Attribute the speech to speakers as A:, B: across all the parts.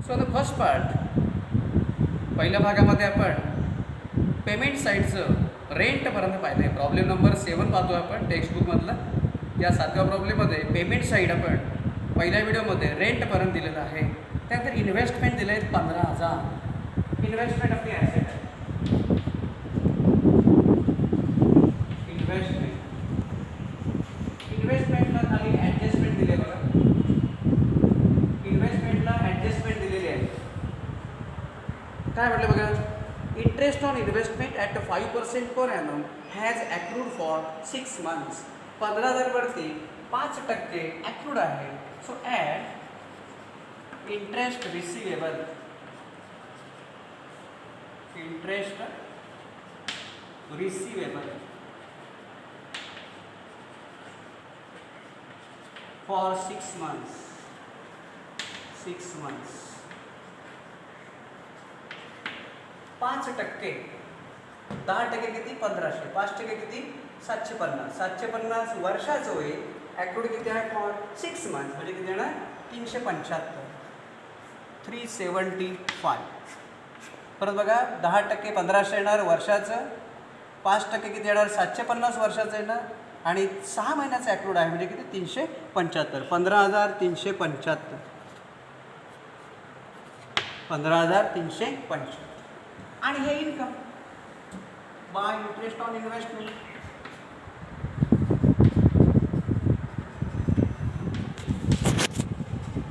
A: So the first part, पहिल्या भागामध्ये आपण पेमेंट साईडचं रेंटपर्यंत पाहिलं आहे. प्रॉब्लेम नंबर 7 पाहतो आपण टेक्स्टबुकमधला. या 7व्या प्रॉब्लेममध्ये पेमेंट साईड आपण पहिल्या व्हिडिओमध्ये रेंटपर्यंत दिलेलं आहे. त्यानंतर इन्व्हेस्टमेंट दिले आहेत 15,000. इन्व्हेस्टमेंट आपली ॲसेट आहे. इन्व्हेस्टमेंटला खाली ॲडजस्टमेंट दिले बघा. इन्व्हेस्टमेंटला ॲडजस्टमेंट दिलेली आहे. काय म्हटलं बघा, interest on investment at 5% per annum has accrued for 6 months. 15,000 वरती 5% ॲक्रूड आहे. So add interest receivable, interest receivable for 6 months. 6 months 5%. 10% किती 1500, 5% किती 750. 750 वर्षाचं होईल. ॲक्रूड किती आहे फॉर 6 months म्हणजे किती येणार 375. 375. परत बघा 10% 1500 येणार वर्षाचं, 5% किती येणार 750 वर्षाचं येणार आणि 6 महिन्याचं ॲक्रूड आहे म्हणजे किती 375. 15,375. 15,375. आणि हे income by interest on investment.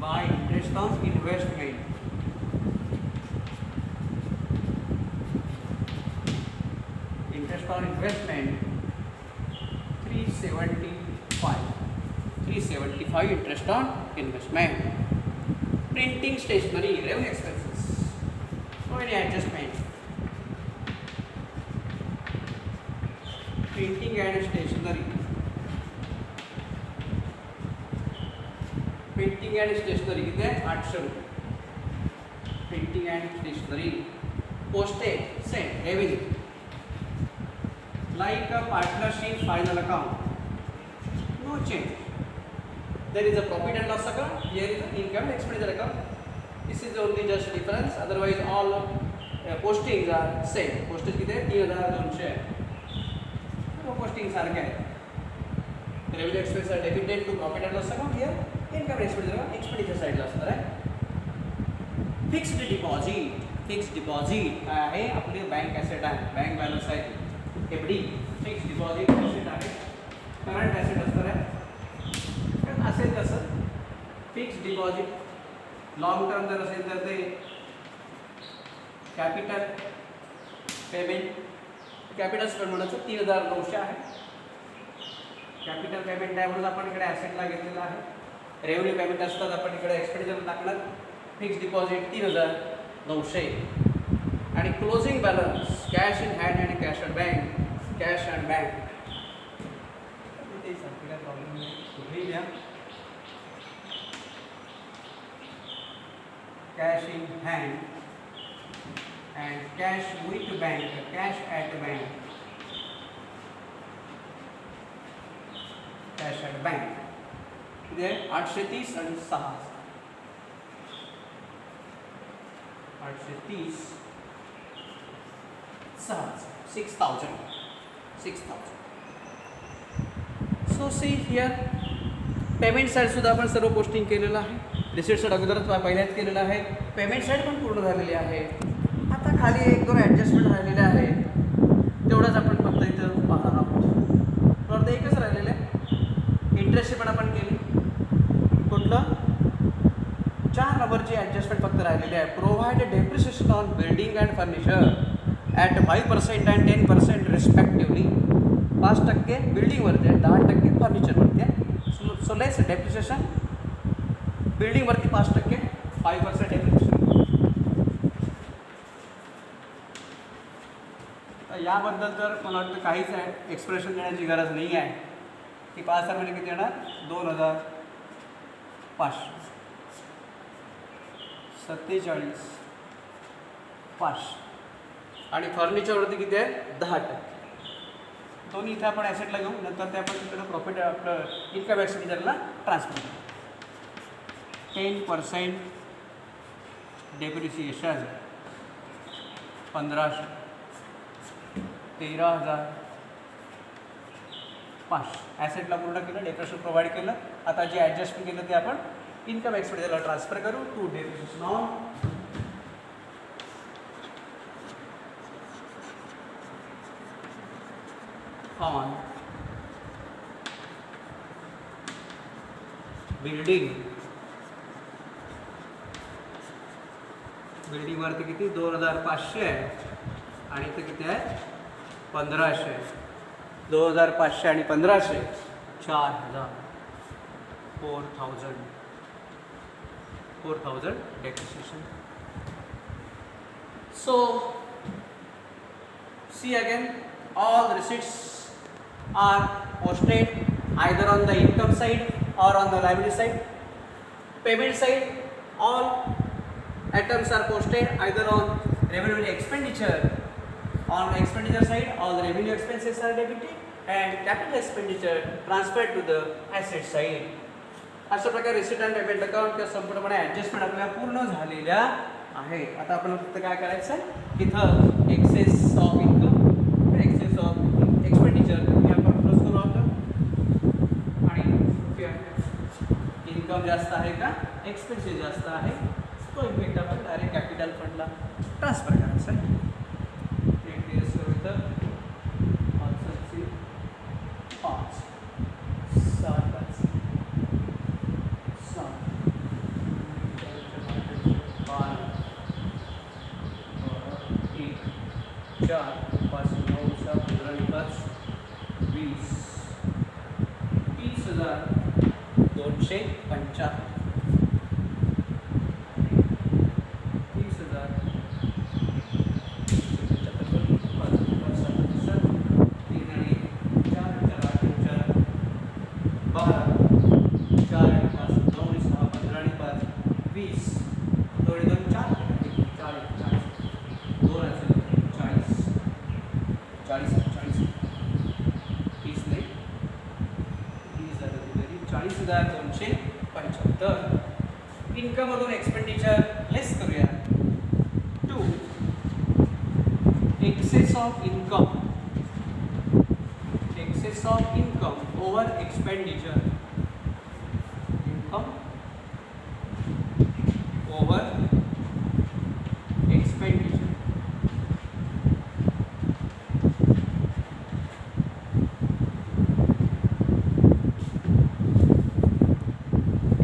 A: By interest on investment. Interest on investment 375 interest on investment. Printing stationery revenue expenses, no any adjustment. Printing and stationery, printing and stationery किती आहे 800 रुपये. Printing and stationery. Postage sent revenue like a partnership final account, no change. There is a profit and loss account, here is an income and expenditure account. This is only just difference, otherwise all postings are same. Postage किती आहे 3,200. सर्व posting सारखे आहे. Revenue expense are debited to profit and loss account. Here income expenditure साईडला असणार आहे. Fixed deposit. Fixed deposit काय आहे आपली बँक ॲसेट आहे, बँक बॅलन्स आहे. एफडी फिक्स डिपॉझिट ॲसेट आहे, करंट ॲसेट असणार आहे. पण असेल तसं फिक्स डिपॉझिट लॉंग टर्म जर असेल तर ते कॅपिटल पेमेंट. कॅपिटल पेमेंटचं 3,900 आहे. कॅपिटल पेमेंट आहे म्हणून आपण इकडे ॲसेटला घेतलेला आहे. रेव्हेन्यू पेमेंट असतात आपण इकडे एक्सपेंडिचर टाकणार. Fix deposit 3,900. आणि closing balance cash in hand आणि cash at bank. Cash at bank काय प्रॉब्लेम नाही, कुठेही घ्या. Cash in hand and cash with bank, cash at bank, cash at bank. किती आहे 830 आणि 6. 830 6,000. सो सी हियर पेमेंट साईडसुद्धा आपण सर्व पोस्टिंग केलेलं आहे. रिसिट साईड अगोदरच पहिल्याच केलेलं आहे. पेमेंट साईड पण पूर्ण झालेली आहे. आता खाली 1-2 ॲडजस्टमेंट राहिलेले आहे, तेवढंच आपण फक्त इथं पाहणार आहोत. तर ते एकच राहिलेलं आहे. इंटरेस्टची पण आपण केली. कुठलं 4 नंबरची ॲडजस्टमेंट फक्त राहिलेली आहे. Provide depreciation on building and furniture at 5% and 10% respectively. 5% बिल्डिंगवरती आहे, 10% फर्निचरवरती आहे. So less depreciation बिल्डिंगवरती 5%, 5% depreciation. याबद्दल तर मला वाटतं काहीच आहे एक्सप्रेशन देण्याची गरज नाही आहे. की 5,000 म्हणजे किती येणार 2,500. 47,500. आणि फर्निचरवरती किती आहे 10%. दोन्ही इथे आपण ॲसेटला घेऊ, नंतर ते आपण तिकडे प्रॉफिट आपलं इन्कम एक्सपेंडिचरला ट्रान्सफर करू. 10% डेप्रिसिएशन 1500, 13,500 ॲसेटला पूर्ण केलं, डेप्रिसिएशन प्रोव्हाइड केलं. आता जे ॲडजस्टमेंट केलं ते आपण इन्कम एक्सपेंडिचरला ट्रान्सफर करू. To depreciation on building. बिल्डिंगवरती किती 2,500 आहे आणि इथे किती आहे 1,500. 2,500 आणि 1,500 4,000. 4,000 depreciation. So see again, all receipts are posted either on the income side or on the liability side. Payment side, all items are posted either on revenue expenditure. On expenditure side, all the revenue expenses are debited and capital expenditure transferred to the asset side. अशा प्रकारे receipt and payment account किंवा संपूर्णपणे adjustment आपल्याला पूर्ण झालेल्या आहे. आता आपण फक्त काय करायचं आहे, इथं excess of income, excess of expenditure हे आपण क्लोज करू आहोत. आणि इन्कम जास्त आहे का एक्सपेन्सेस जास्त आहे तो इफेक्ट आपण डायरेक्ट कॅपिटल फंडला ट्रान्सफर करायचा आहे. इन्कम मधून एक्सपेंडिचर लेस करूया. To excess of income, excess of income over expenditure, income over expenditure.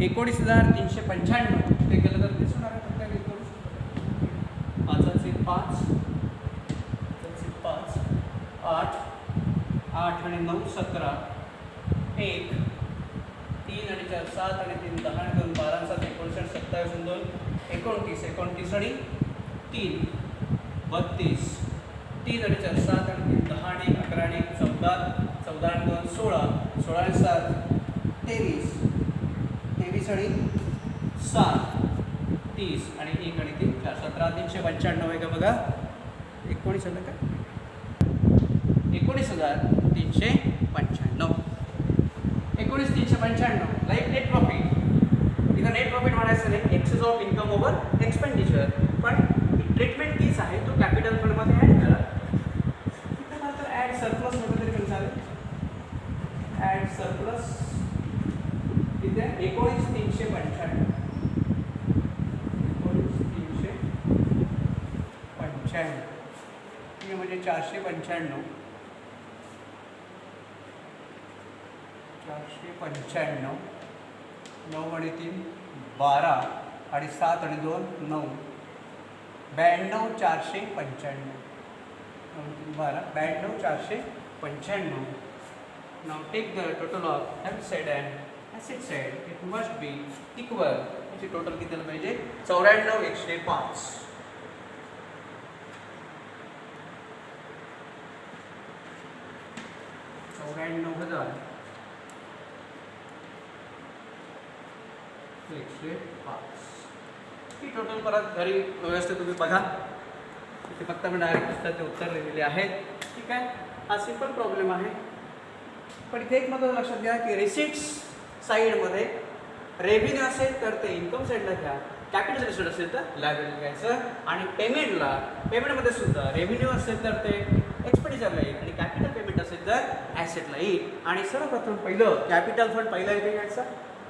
A: $19,395 ते केलं तर दिसून आहे फक्त हे करू शकतो. 5 8 8 आणि 9 17 1 3 आणि 4 7 आणि 3 10 आणि 2 12 7 59 27 आणि 2 29 29 आणि 3 32 3 आणि 4 7 आणि 3 10 आणि 11 आणि 14 14 आणि 2 16 16 आणि 7 23 23 आणि 7 30 आणि 1 आणि 3 4 17,395 आहे का बघा. 19 आलं का 19,395 19,395 लाईक नेट प्रॉफिट. इथं नेट प्रॉफिट म्हणायचं नाही, excess of income over expenditure, पण ट्रीटमेंट तीच आहे. तो कॅपिटल फंडमध्ये ॲड करा. इथं मात्र ॲड सरप्लस म्हटलं तरी पण चालेल. ॲड सरप्लस इथे 19,395 19,395 म्हणजे 495 9 आणि 3 12 आणि 7 आणि 2 9 92,495 12 92,495. Now take the total of asset side and asset side. It must be equal. याची टोटल किती झालं पाहिजे 94,105. 94,105 ही टोटल परत घरी व्यवस्थित तुम्ही बघा. इथे फक्त मी डायरेक्ट पुस्तकाचे उत्तर लिहिलेले आहेत. ठीक आहे, हा सिंपल प्रॉब्लेम आहे. पण इथे एक महत्त्वाचं लक्षात घ्या की रिसिट्स साईडमध्ये रेव्हेन्यू असेल तर ते इन्कम साईडला घ्या, कॅपिटल रिसिट असेल तर लायबिलिटी घ्यायचं, आणि पेमेंटमध्ये सुद्धा रेव्हेन्यू असेल तर ते एक्सपेंडिचरला येईल, आणि कॅपिटल पेमेंट असेल तर ॲसेटला येईल. आणि सर्वप्रथम पहिलं कॅपिटल फंड पहिला इथे घ्यायचा.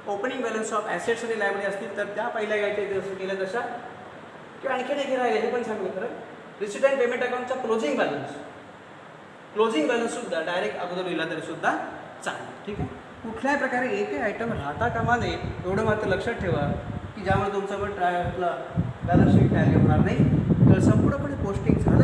A: ओपनिंग बॅलन्स ऑफ ॲसेट्स आणि लायबिलिटी असतील तर त्या पहिल्या घ्यायच्या इथे जसं केलं तशा, किंवा आणखीन एक राहिले हे पण सांगू खरं, रिसिट अँड पेमेंट अकाउंटचा क्लोजिंग बॅलन्स सुद्धा डायरेक्ट अगोदर लिहिला तरी सुद्धा चालेल. ठीक आहे. कुठल्याही प्रकारे एकही आयटम राहता कामा नये एवढं मात्र लक्षात ठेवा की ज्यामुळे तुमचं पण बॅलन्स शीट टॅली होणार नाही. तर संपूर्णपणे पोस्टिंग झालं